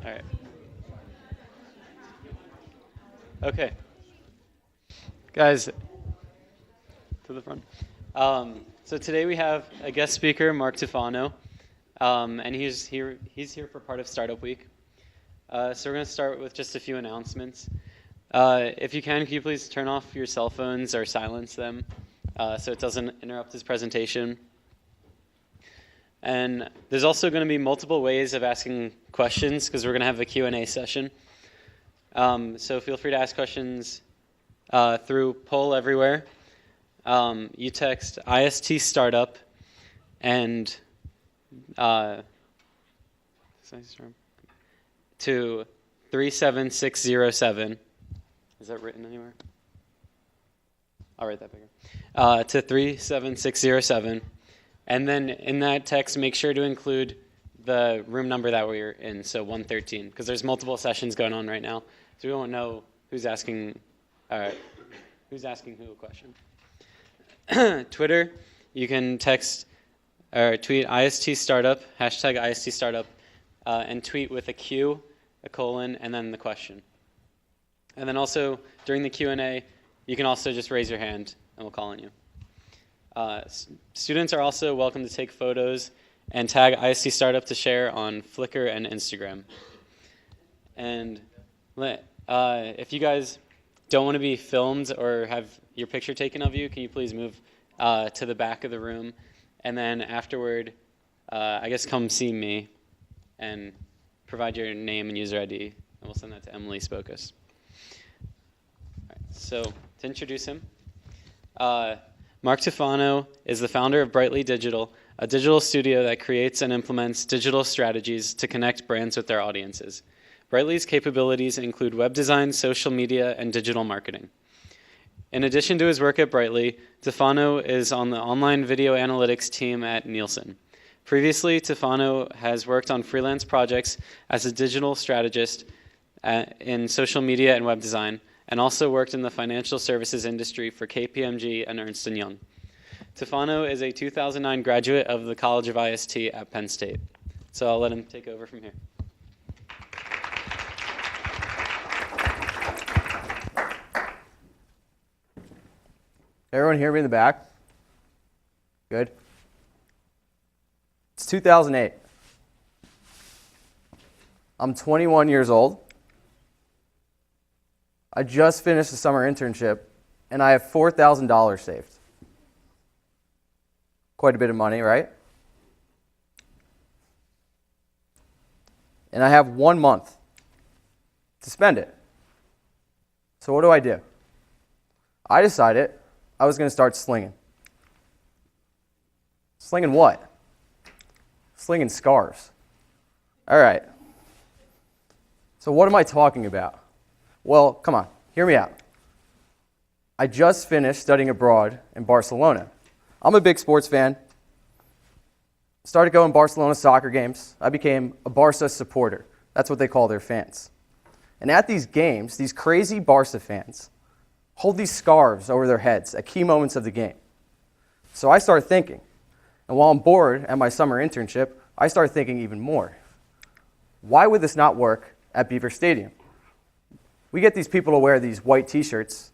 All right. Okay. Guys, to the front. So today we have a guest speaker, Mark Tufano, and he's here for part of Startup Week. So we're going to start with just a few announcements. If you can you please turn off your cell phones or silence them so it doesn't interrupt his presentation. And there's also going to be multiple ways of asking questions because we're going to have a Q&A session. So feel free to ask questions through poll everywhere. You text IST startup and to 37607. Is that written anywhere? I'll write that bigger. To 37607. And then in that text, make sure to include the room number that we're in, so 113, because there's multiple sessions going on right now, so we won't know who's asking who a question. Twitter, you can text or tweet IST Startup, hashtag IST Startup, and tweet with a Q, a colon, and then the question. And then also, during the Q&A, you can also just raise your hand, and we'll call on you. Students are also welcome to take photos and tag IST Startup to share on Flickr and Instagram. And if you guys don't want to be filmed or have your picture taken of you, can you please move to the back of the room? And then afterward, I guess come see me and provide your name and user ID, and we'll send that to Emily Spokus. All right, so to introduce him, Mark Tufano is the founder of Brightly Digital, a digital studio that creates and implements digital strategies to connect brands with their audiences. Brightly's capabilities include web design, social media, and digital marketing. In addition to his work at Brightly, Tufano is on the online video analytics team at Nielsen. Previously, Tufano has worked on freelance projects as a digital strategist in social media and web design, and also worked in the financial services industry for KPMG and Ernst & Young. Tufano is a 2009 graduate of the College of IST at Penn State. So I'll let him take over from here. Everyone hear me in the back? Good. It's 2008. I'm 21 years old. I just finished a summer internship, and I have $4,000 saved. Quite a bit of money, right? And I have 1 month to spend it. So what do? I decided I was going to start slinging. Slinging what? Slinging scarves. All right. So what am I talking about? Well, come on, hear me out. I just finished studying abroad in Barcelona. I'm a big sports fan. Started going to Barcelona soccer games. I became a Barca supporter. That's what they call their fans. And at these games, these crazy Barca fans hold these scarves over their heads at key moments of the game. So I started thinking, and while I'm bored at my summer internship, I started thinking even more. Why would this not work at Beaver Stadium? We get these people to wear these white t-shirts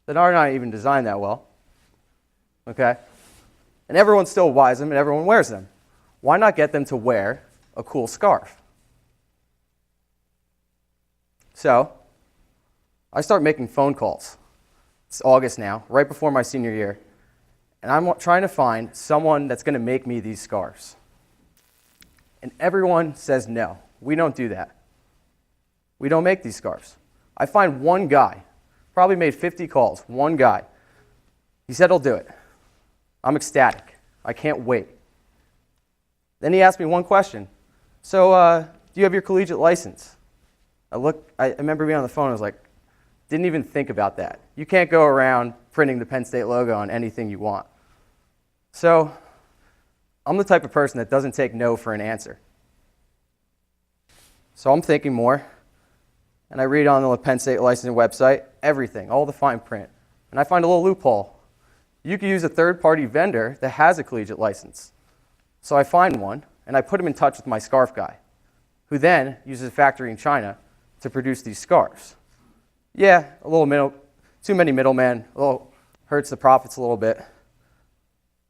that are not even designed that well, okay? And everyone still buys them and everyone wears them. Why not get them to wear a cool scarf? So I start making phone calls. It's August now, right before my senior year, and I'm trying to find someone that's going to make me these scarves. And everyone says no, we don't do that. We don't make these scarves. I find one guy, probably made 50 calls, one guy. He said he'll do it. I'm ecstatic. I can't wait. Then he asked me one question. So, do you have your collegiate license? I remember being on the phone, I was like, didn't even think about that. You can't go around printing the Penn State logo on anything you want. So, I'm the type of person that doesn't take no for an answer. So I'm thinking more, and I read on the Penn State licensing website, everything, all the fine print, and I find a little loophole. You can use a third-party vendor that has a collegiate license. So I find one, and I put him in touch with my scarf guy, who then uses a factory in China to produce these scarves. Yeah, too many middlemen, hurts the profits a little bit.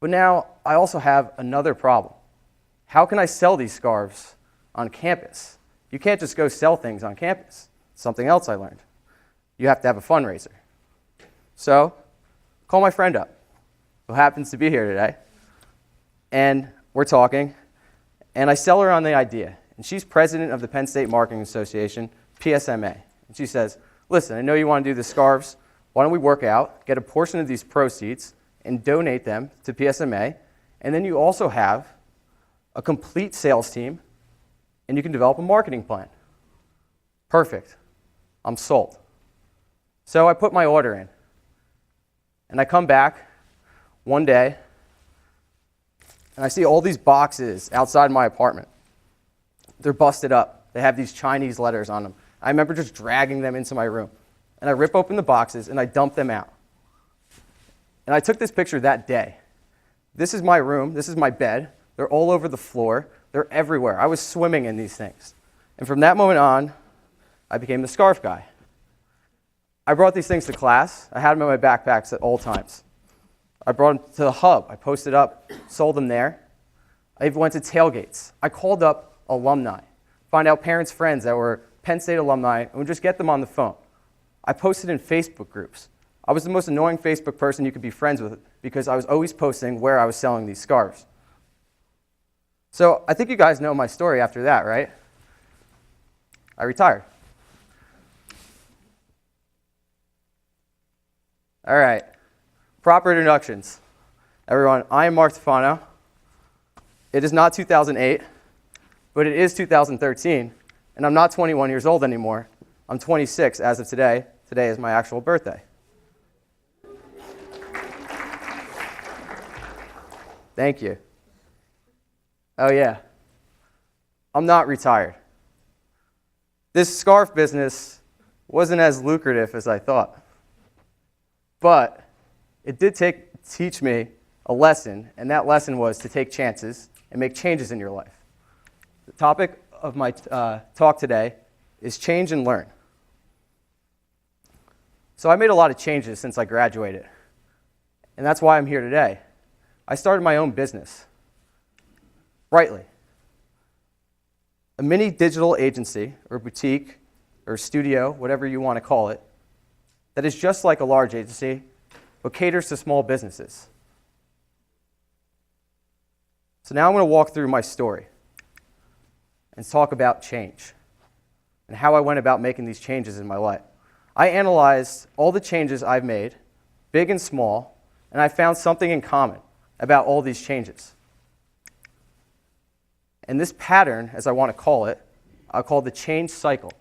But now I also have another problem. How can I sell these scarves on campus? You can't just go sell things on campus. Something else I learned. You have to have a fundraiser. So, call my friend up, who happens to be here today, and we're talking, and I sell her on the idea. And she's president of the Penn State Marketing Association, PSMA. And she says, listen, I know you want to do the scarves. Why don't we work out, get a portion of these proceeds, and donate them to PSMA, and then you also have a complete sales team, and you can develop a marketing plan. Perfect. I'm sold. So I put my order in, and I come back one day, and I see all these boxes outside my apartment. They're busted up. They have these Chinese letters on them. I remember just dragging them into my room, and I rip open the boxes, and I dump them out. And I took this picture that day. This is my room. This is my bed. They're all over the floor. They're everywhere. I was swimming in these things. And from that moment on, I became the scarf guy. I brought these things to class. I had them in my backpacks at all times. I brought them to the hub. I posted up, sold them there. I even went to tailgates. I called up alumni, find out parents' friends that were Penn State alumni, and would just get them on the phone. I posted in Facebook groups. I was the most annoying Facebook person you could be friends with because I was always posting where I was selling these scarves. So I think you guys know my story after that, right? I retired. All right, proper introductions. Everyone, I am Mark Tufano. It is not 2008, but it is 2013, and I'm not 21 years old anymore. I'm 26 as of today. Today is my actual birthday. Thank you. Oh yeah, I'm not retired. This scarf business wasn't as lucrative as I thought. But it did teach me a lesson, and that lesson was to take chances and make changes in your life. The topic of my talk today is change and learn. So I made a lot of changes since I graduated, and that's why I'm here today. I started my own business, Rightly, a mini digital agency or boutique or studio, whatever you want to call it, that is just like a large agency, but caters to small businesses. So now I'm going to walk through my story and talk about change and how I went about making these changes in my life. I analyzed all the changes I've made, big and small, and I found something in common about all these changes. And this pattern, as I want to call it, I'll call the change cycle.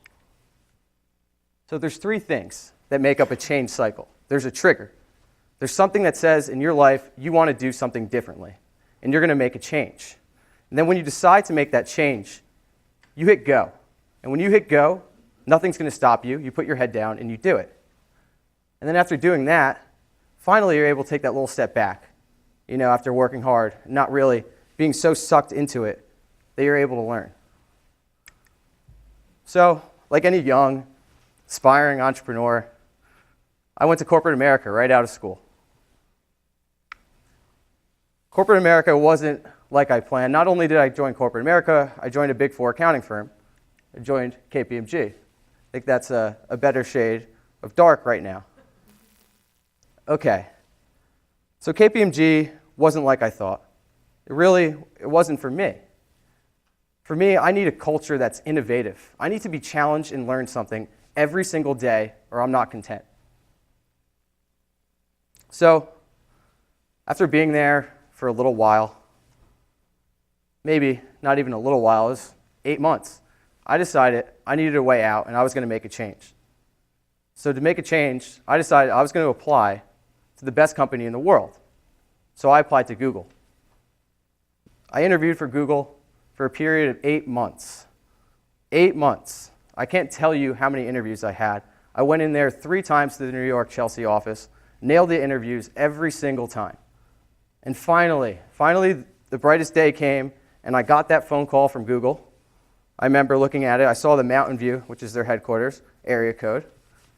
So there's three things that make up a change cycle. There's a trigger. There's something that says in your life you want to do something differently, and you're going to make a change. And then when you decide to make that change, you hit go. And when you hit go, nothing's going to stop you. You put your head down and you do it. And then after doing that, finally you're able to take that little step back, after working hard, not really being so sucked into it that you're able to learn. So, like any young, aspiring entrepreneur, I went to corporate America right out of school. Corporate America wasn't like I planned. Not only did I join corporate America, I joined a Big Four accounting firm. I joined KPMG. I think that's a better shade of dark right now. Okay, so KPMG wasn't like I thought. It wasn't for me. For me, I need a culture that's innovative. I need to be challenged and learn something every single day, or I'm not content. So, after being there for a little while, maybe not even a little while, it was 8 months, I decided I needed a way out and I was going to make a change. So to make a change, I decided I was going to apply to the best company in the world. So I applied to Google. I interviewed for Google for a period of 8 months. 8 months. I can't tell you how many interviews I had. I went in there 3 times to the New York Chelsea office, nailed the interviews every single time. And finally, the brightest day came, and I got that phone call from Google, I remember looking at it. I saw the Mountain View, which is their headquarters, area code.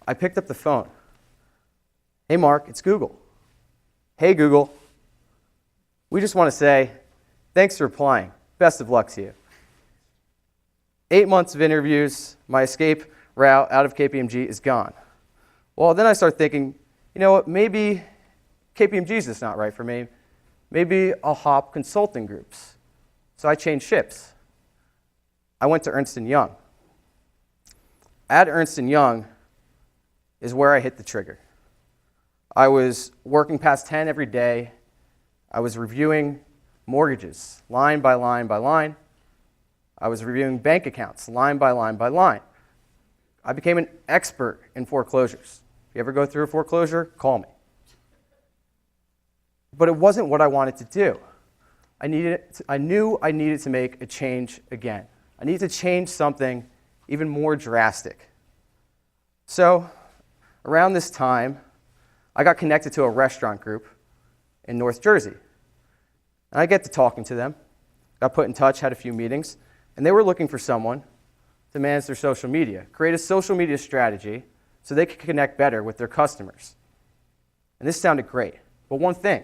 I picked up the phone. Hey, Mark, it's Google. Hey, Google. We just want to say thanks for applying. Best of luck to you. 8 months of interviews, my escape route out of KPMG is gone. Well, then I start thinking, you know what, maybe KPMG is just not right for me. Maybe I'll hop consulting groups. So I changed ships. I went to Ernst & Young. At Ernst & Young is where I hit the trigger. I was working past 10 every day. I was reviewing mortgages, line by line by line. I was reviewing bank accounts, line by line by line. I became an expert in foreclosures. If you ever go through a foreclosure, call me. But it wasn't what I wanted to do. I knew I needed to make a change again. I needed to change something even more drastic. So around this time, I got connected to a restaurant group in North Jersey. And I get to talking to them, got put in touch, had a few meetings, and they were looking for someone to manage their social media, create a social media strategy so they could connect better with their customers. And this sounded great. But one thing,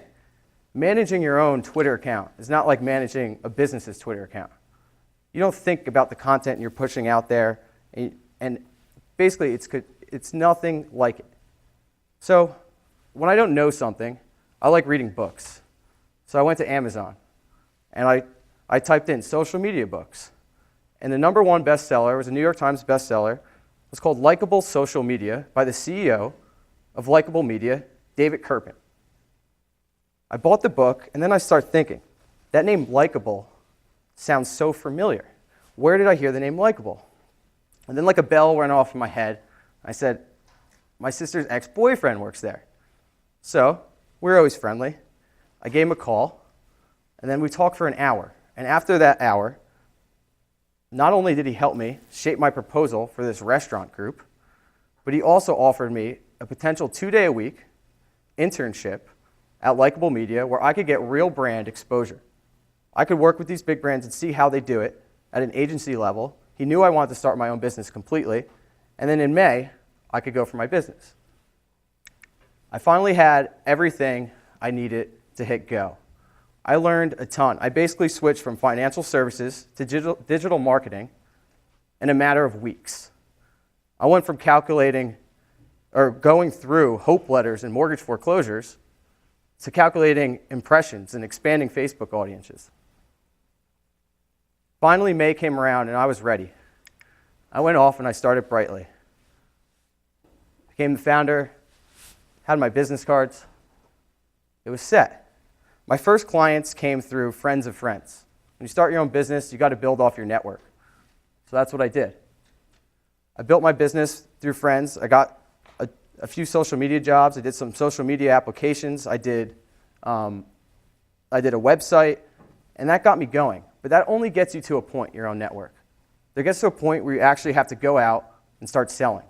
managing your own Twitter account is not like managing a business's Twitter account. You don't think about the content you're pushing out there, and basically it's nothing like it. So when I don't know something, I like reading books. So I went to Amazon, and I typed in social media books. And the #1 bestseller, it was a New York Times bestseller, it was called Likeable Social Media by the CEO of Likeable Media, David Kerpen. I bought the book, and then I start thinking, that name Likeable sounds so familiar. Where did I hear the name Likeable? And then like a bell went off in my head. I said, my sister's ex-boyfriend works there. So we're always friendly. I gave him a call, and then we talked for an hour. And after that hour, not only did he help me shape my proposal for this restaurant group, but he also offered me a potential 2-day-a-week internship at Likeable Media where I could get real brand exposure. I could work with these big brands and see how they do it at an agency level. He knew I wanted to start my own business completely. And then in May, I could go for my business. I finally had everything I needed to hit go. I learned a ton. I basically switched from financial services to digital marketing in a matter of weeks. I went from calculating or going through hope letters and mortgage foreclosures to calculating impressions and expanding Facebook audiences. Finally, May came around and I was ready. I went off and I started brightly. Became the founder, had my business cards. It was set. My first clients came through friends of friends. When you start your own business, you got to build off your network. So that's what I did. I built my business through friends. I got a few social media jobs. I did some social media applications. I did a website, and that got me going. But that only gets you to a point, your own network. There gets to a point where you actually have to go out and start selling.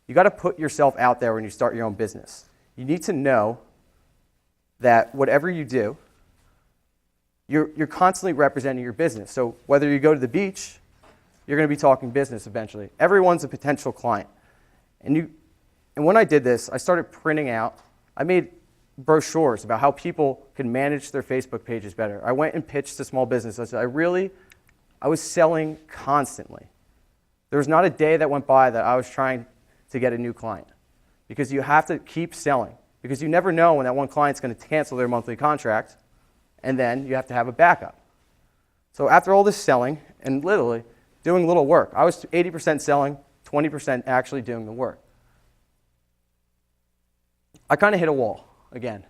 You got to put yourself out there when you start your own business. You need to know that whatever you do, you're constantly representing your business. So whether you go to the beach, you're going to be talking business eventually. Everyone's a potential client. And when I did this, I started printing out. I made brochures about how people can manage their Facebook pages better. I went and pitched to small businesses. I was selling constantly. There was not a day that went by that I was trying to get a new client, because you have to keep selling, because you never know when that one client's going to cancel their monthly contract, and then you have to have a backup. So after all this selling and literally doing little work, I was 80% selling, 20% actually doing the work. I kind of hit a wall again.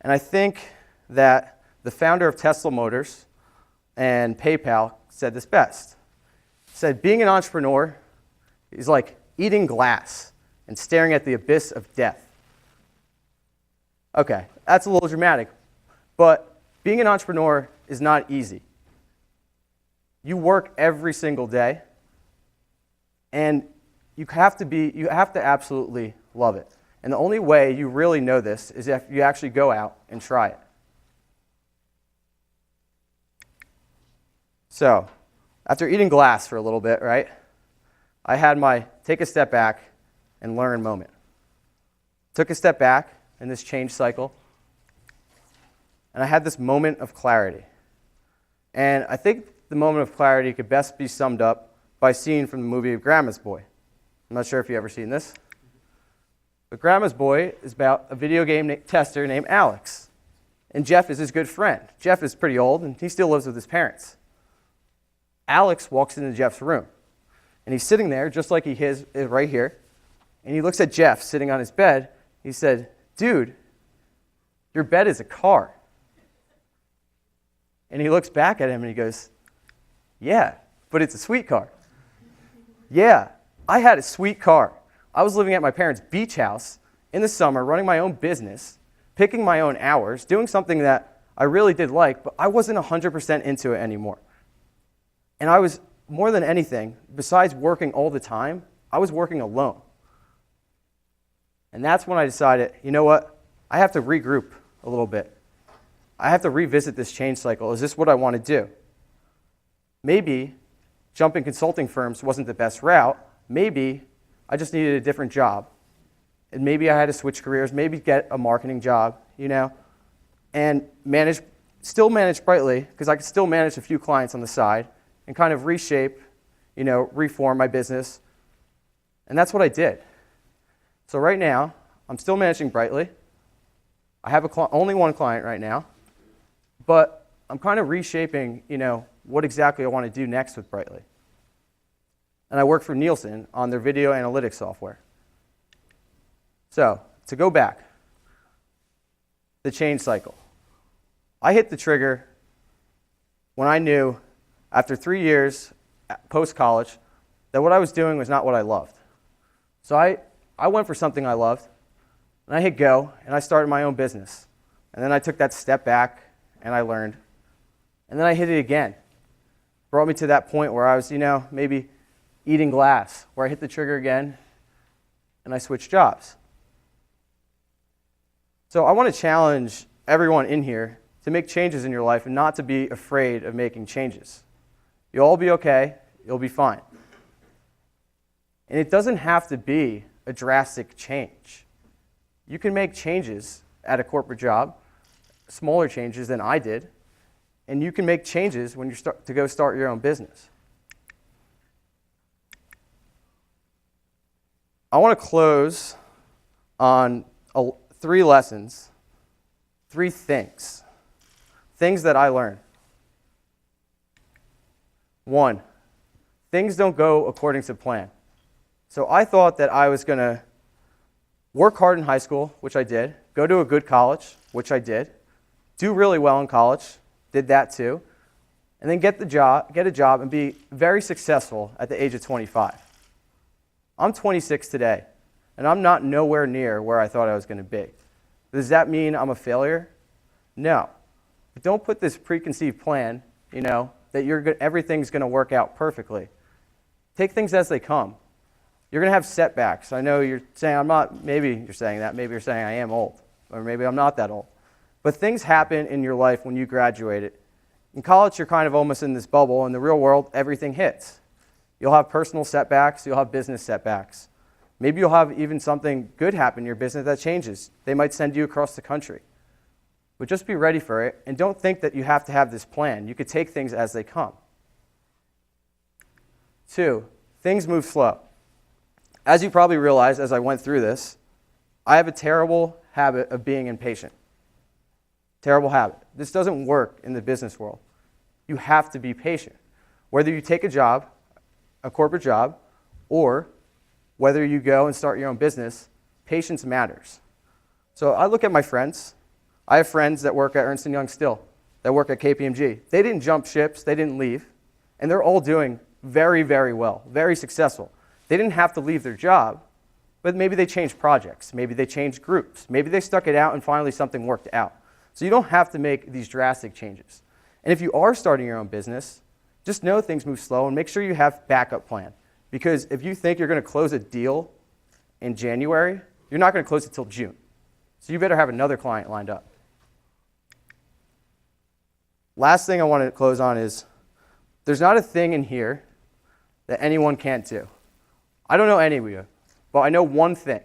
And I think that the founder of Tesla Motors and PayPal said this best. He said, being an entrepreneur is like eating glass and staring at the abyss of death. Okay, that's a little dramatic, but being an entrepreneur is not easy. You work every single day, and you have to absolutely love it. And the only way you really know this is if you actually go out and try it. So after eating glass for a little bit, right, I had my take a step back and learn moment. Took a step back in this change cycle, and I had this moment of clarity. And I think the moment of clarity could best be summed up by a scene from the movie Grandma's Boy. I'm not sure if you've ever seen this. But Grandma's Boy is about a video game tester named Alex. And Jeff is his good friend. Jeff is pretty old, and he still lives with his parents. Alex walks into Jeff's room, and he's sitting there just like he is right here. And he looks at Jeff sitting on his bed. He said, "Dude, your bed is a car." And he looks back at him and he goes, "Yeah, but it's a sweet car." Yeah, I had a sweet car. I was living at my parents' beach house in the summer, running my own business, picking my own hours, doing something that I really did like, but I wasn't 100% into it anymore. And I was, more than anything, besides working all the time, I was working alone. And that's when I decided, you know what? I have to regroup a little bit. I have to revisit this change cycle. Is this what I want to do? Maybe jumping consulting firms wasn't the best route. Maybe I just needed a different job. And maybe I had to switch careers, maybe get a marketing job, and still manage Brightly, because I could still manage a few clients on the side and kind of reshape, reform my business. And that's what I did. So right now, I'm still managing Brightly. I have only one client right now, but I'm kind of reshaping, what exactly I want to do next with Brightly. And I work for Nielsen on their video analytics software. So, to go back, the change cycle. I hit the trigger when I knew, after 3 years post-college, that what I was doing was not what I loved. So I went for something I loved, and I hit go, and I started my own business. And then I took that step back, and I learned. And then I hit it again. Brought me to that point where I was, maybe eating glass, where I hit the trigger again, and I switched jobs. So I want to challenge everyone in here to make changes in your life and not to be afraid of making changes. You'll all be okay. You'll be fine. And it doesn't have to be a drastic change. You can make changes at a corporate job, smaller changes than I did, and you can make changes when you start to go start your own business. I want to close on 3 lessons, 3 things that I learned. 1, things don't go according to plan. So I thought that I was going to work hard in high school, which I did, go to a good college, which I did, do really well in college, did that too, and then get a job and be very successful at the age of 25. I'm 26 today, and I'm not nowhere near where I thought I was going to be. Does that mean I'm a failure? No. But don't put this preconceived plan, that everything's going to work out perfectly. Take things as they come. You're going to have setbacks. I know you're saying I'm not, maybe you're saying that, maybe you're saying I am old, or maybe I'm not that old. But things happen in your life when you graduated. In college, you're kind of almost in this bubble. In the real world, everything hits. You'll have personal setbacks. You'll have business setbacks. Maybe you'll have even something good happen in your business that changes. They might send you across the country. But just be ready for it, and don't think that you have to have this plan. You could take things as they come. 2, things move slow. As you probably realized as I went through this, I have a terrible habit of being impatient. Terrible habit. This doesn't work in the business world. You have to be patient. Whether you take a job, a corporate job, or whether you go and start your own business, patience matters. So I look at my friends. I have friends that work at Ernst & Young still, that work at KPMG. They didn't jump ships. They didn't leave. And they're all doing very, very well, very successful. They didn't have to leave their job, but maybe they changed projects. Maybe they changed groups. Maybe they stuck it out and finally something worked out. So you don't have to make these drastic changes. And if you are starting your own business, just know things move slow and make sure you have backup plan. Because if you think you're going to close a deal in January, you're not going to close it till June. So you better have another client lined up. Last thing I want to close on is There's not a thing in here that anyone can't do. I don't know any of you, but I know one thing.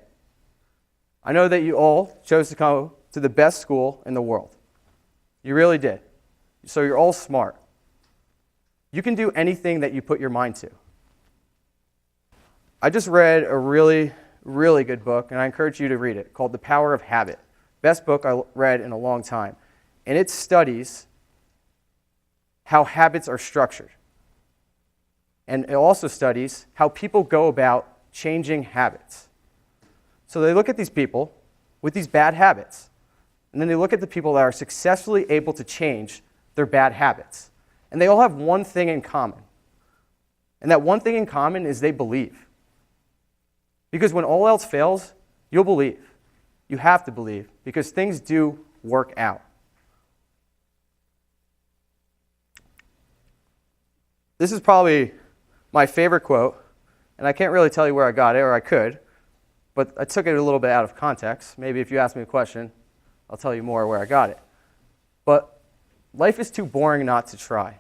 I know that you all chose to come to the best school in the world. You really did. So you're all smart. You can do anything that you put your mind to. I just read a really, really good book, and I encourage you to read it, called The Power of Habit. Best book I read in a long time. And it studies how habits are structured. And it also studies how people go about changing habits. So they look at these people with these bad habits, and then they look at the people that are successfully able to change their bad habits. And they all have one thing in common. And that one thing in common is they believe. Because when all else fails, you'll believe. You have to believe, because things do work out. This is probably my favorite quote, and I can't really tell you where I got it, or I could, but I took it a little bit out of context. Maybe if you ask me a question, I'll tell you more where I got it. But life is too boring not to try.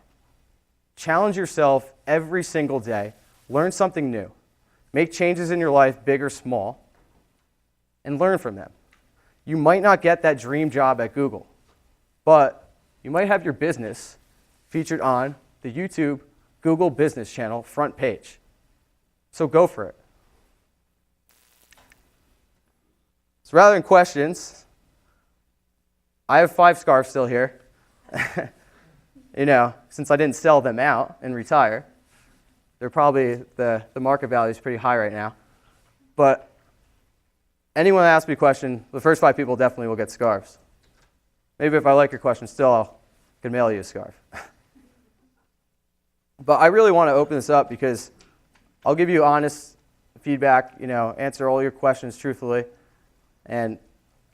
Challenge yourself every single day. Learn something new. Make changes in your life, big or small, and learn from them. You might not get that dream job at Google, but you might have your business featured on the YouTube Google Business Channel front page. So go for it. So rather than questions, I have 5 scarves still here. Since I didn't sell them out and retire. They're probably, the market value is pretty high right now. But anyone that asks me a question, the first 5 people definitely will get scarves. Maybe if I like your question still, I can mail you a scarf. But I really want to open this up because I'll give you honest feedback, answer all your questions truthfully. And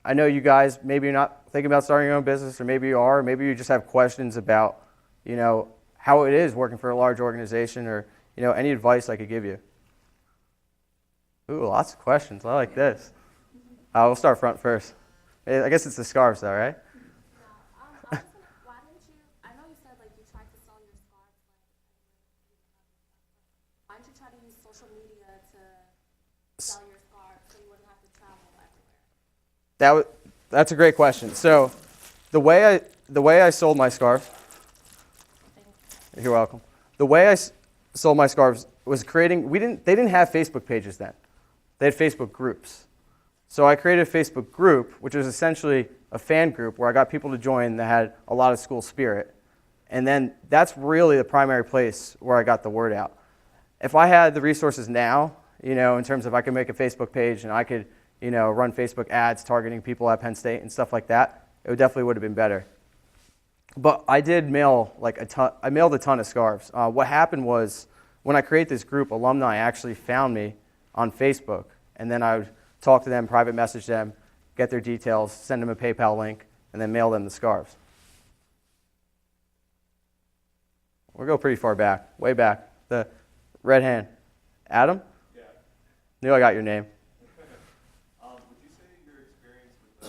I know you guys, maybe you're not thinking about starting your own business, or maybe you are, or maybe you just have questions about, how it is working for a large organization, or, any advice I could give you. Ooh, lots of questions. I like this. We'll start front first. I guess it's the scarves, though, right? Yeah. Why didn't you? I know you said you tried to sell your scarves. Why didn't you try to use social media to sell your scarves so you wouldn't have to travel everywhere? That's a great question. So, the way I sold my scarf. You're welcome. The way I sold my scarves was creating. They didn't have Facebook pages then. They had Facebook groups. So I created a Facebook group, which was essentially a fan group where I got people to join that had a lot of school spirit. And then that's really the primary place where I got the word out. If I had the resources now, in terms of I could make a Facebook page and I could, run Facebook ads targeting people at Penn State and stuff like that, it definitely would have been better. But I did mail I mailed a ton of scarves. What happened was when I created this group, alumni actually found me on Facebook, and then I would talk to them, private message them, get their details, send them a PayPal link, and then mail them the scarves. We'll go pretty far back, way back. The red hand. Adam? Yeah. Knew I got your name. Would you say your experience with the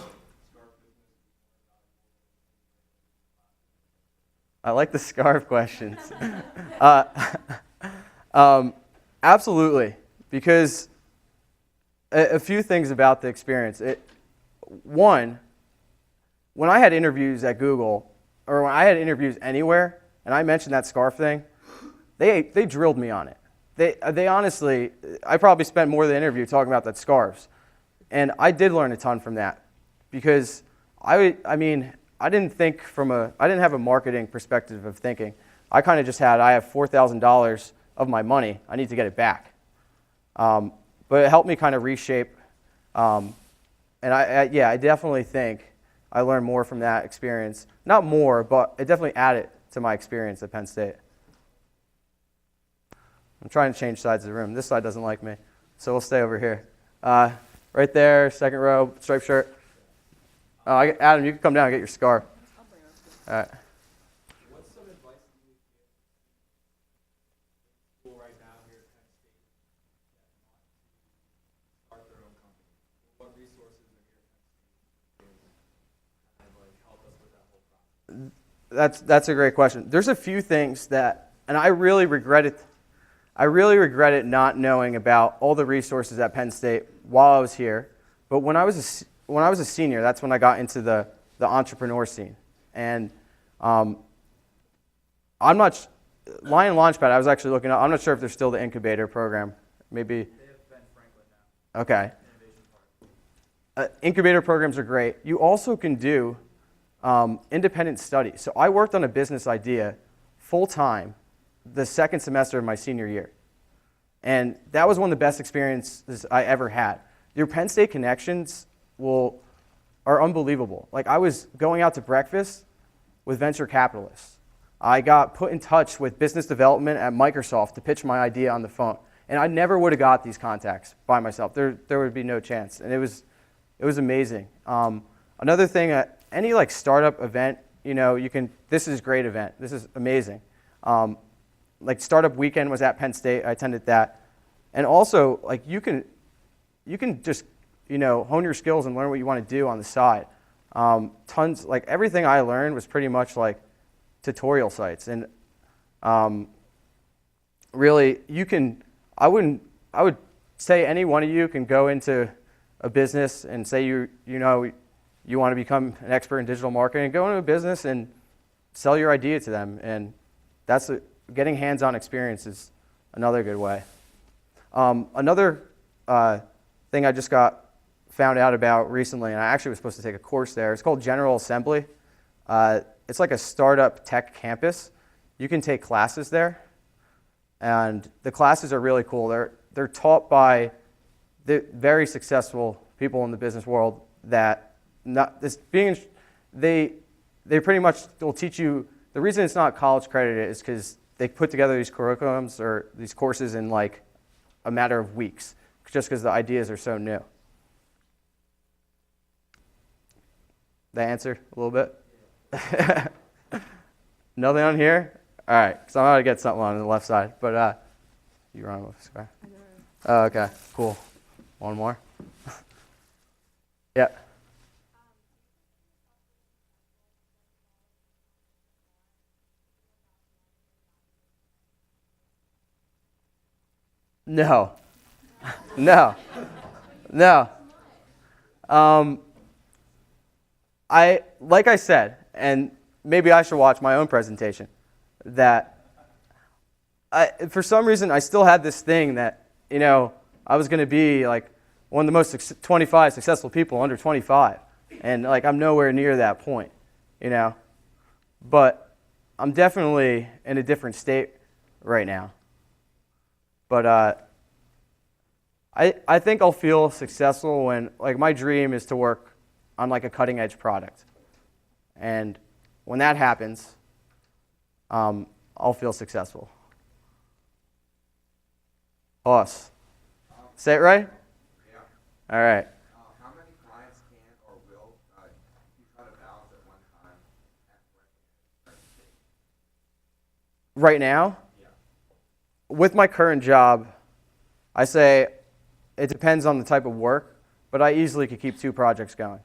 scarf business is I like the scarf questions. Absolutely, because a few things about the experience. One, when I had interviews at Google, or when I had interviews anywhere, and I mentioned that scarf thing, they drilled me on it. They honestly, I probably spent more of the interview talking about that scarves. And I did learn a ton from that, because I didn't have a marketing perspective of thinking. I kind of just I have $4,000 of my money. I need to get it back. But it helped me kind of reshape. And I definitely think I learned more from that experience. Not more, but it definitely added to my experience at Penn State. I'm trying to change sides of the room. This side doesn't like me, so we'll stay over here. Right there, second row, striped shirt. Adam, you can come down and get your scarf. All right. What's some advice that you would give people right now here at Penn State that want to start their own company? What resources are here at Penn State to kind of help us with that whole process? That's a great question. There's a few things that and I really regret it. I really regretted not knowing about all the resources at Penn State while I was here. But when I was a senior, that's when I got into the entrepreneur scene. And I'm not Lion Launchpad. I was actually looking up. I'm not sure if there's still the incubator program. Maybe. They have Ben Franklin now. Okay. Innovation Park. Incubator programs are great. You also can do independent study. So I worked on a business idea full time the second semester of my senior year. And that was one of the best experiences I ever had. Your Penn State connections are unbelievable. Like, I was going out to breakfast with venture capitalists. I got put in touch with business development at Microsoft to pitch my idea on the phone. And I never would have got these contacts by myself. There would be no chance. And it was amazing. Another thing, any like startup event, this is a great event. This is amazing. Like Startup Weekend was at Penn State. I attended that. And also, like, you can just, hone your skills and learn what you want to do on the side. Like everything I learned was pretty much like tutorial sites. And really, I would say any one of you can go into a business and say you want to become an expert in digital marketing, go into a business and sell your idea to them. And getting hands-on experience is another good way. Another thing I just found out about recently, and I actually was supposed to take a course there, it's called General Assembly. It's like a startup tech campus. You can take classes there, and the classes are really cool. They're taught by the very successful people in the business world they pretty much will teach you. The reason it's not college accredited is because they put together these curriculums or these courses in like a matter of weeks, just because the ideas are so new. That answer a little bit? Nothing on here? All right, because I'm about to get something on the left side. But you're on the square? Oh, okay, cool. One more? Yeah. No. No. No. Like I said, and maybe I should watch my own presentation, that for some reason I still had this thing that, I was going to be like one of the most 25 successful people under 25. And like I'm nowhere near that point, But I'm definitely in a different state right now. But I think I'll feel successful when, like, my dream is to work on like a cutting edge product. And when that happens, I'll feel successful. Us. Say it right? Yeah. All right. How many clients can or will you try to balance at one time at Right now, Yeah. with my current job, I say it depends on the type of work, but I easily could keep 2 projects going.